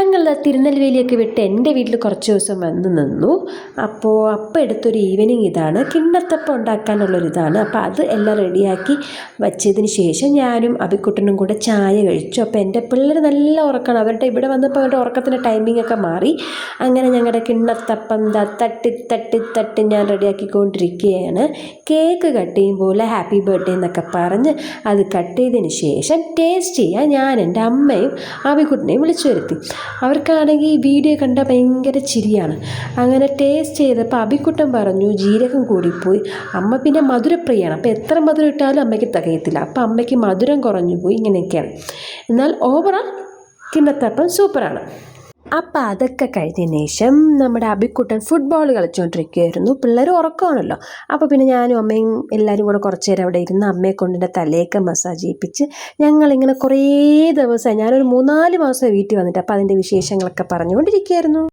ഞങ്ങൾ തിരുനെൽവേലിയൊക്കെ വിട്ട് എൻ്റെ വീട്ടിൽ കുറച്ച് ദിവസം വന്ന് നിന്നു. അപ്പോൾ എടുത്തൊരു ഈവനിങ് ഇതാണ്, കിണ്ണത്തപ്പം ഉണ്ടാക്കാനുള്ളൊരിതാണ്. അപ്പോൾ അത് എല്ലാം റെഡിയാക്കി വച്ചതിന് ശേഷം ഞാനും അബിക്കുട്ടനും കൂടെ ചായ കഴിച്ചു. അപ്പോൾ എൻ്റെ പിള്ളേർ നല്ല ഉറക്കമാണ്, അവരുടെ ഇവിടെ വന്നപ്പോൾ അവരുടെ ഉറക്കത്തിൻ്റെ ടൈമിംഗ് ഒക്കെ മാറി. അങ്ങനെ ഞങ്ങളുടെ കിണ്ണത്തപ്പം തട്ടി ഞാൻ റെഡിയാക്കിക്കൊണ്ടിരിക്കുകയാണ്. കേക്ക് കട്ട് ചെയ്യുമ്പോൾ ഹാപ്പി ബർത്ത്ഡേ എന്നൊക്കെ പറഞ്ഞ് അത് കട്ട് ചെയ്തതിന് ശേഷം ടേസ്റ്റ് ചെയ്യാൻ ഞാൻ എൻ്റെ അമ്മയും അബിക്കുട്ടനെയും വിളിച്ചു വരുത്തി. അവർക്കാണെങ്കിൽ ഈ വീഡിയോ കണ്ട ഭയങ്കര ചിരിയാണ്. അങ്ങനെ ടേസ്റ്റ് ചെയ്തപ്പോൾ അബിക്കുട്ടൻ പറഞ്ഞു ജീരകം കൂടിപ്പോയി. അമ്മ പിന്നെ മധുരപ്രിയാണ്, അപ്പോൾ എത്ര മധുരം ഇട്ടാലും അമ്മയ്ക്ക് തികയത്തില്ല. അപ്പോൾ അമ്മയ്ക്ക് മധുരം കുറഞ്ഞു പോയി. ഇങ്ങനെയൊക്കെയാണ്. എന്നാൽ ഓവറോൾ കിണ്ണത്തപ്പം സൂപ്പറാണ്. അപ്പം അതൊക്കെ കഴിഞ്ഞതിന് ശേഷം നമ്മുടെ അബിക്കുട്ടൻ ഫുട്ബോൾ കളിച്ചുകൊണ്ടിരിക്കുകയായിരുന്നു. പിള്ളേർ ഉറക്കമാണല്ലോ. അപ്പോൾ പിന്നെ ഞാനും അമ്മയും എല്ലാവരും കൂടെ കുറച്ച് നേരം അവിടെ ഇരുന്ന് അമ്മയെ കൊണ്ടിൻ്റെ തലയൊക്കെ മസാജ് ചെയ്യിപ്പിച്ച് ഞങ്ങളിങ്ങനെ കുറേ ദിവസമായി, ഞാനൊരു 3-4 മാസം വീട്ടിൽ വന്നിട്ട് അപ്പോൾ അതിൻ്റെ വിശേഷങ്ങളൊക്കെ പറഞ്ഞുകൊണ്ടിരിക്കുകയായിരുന്നു.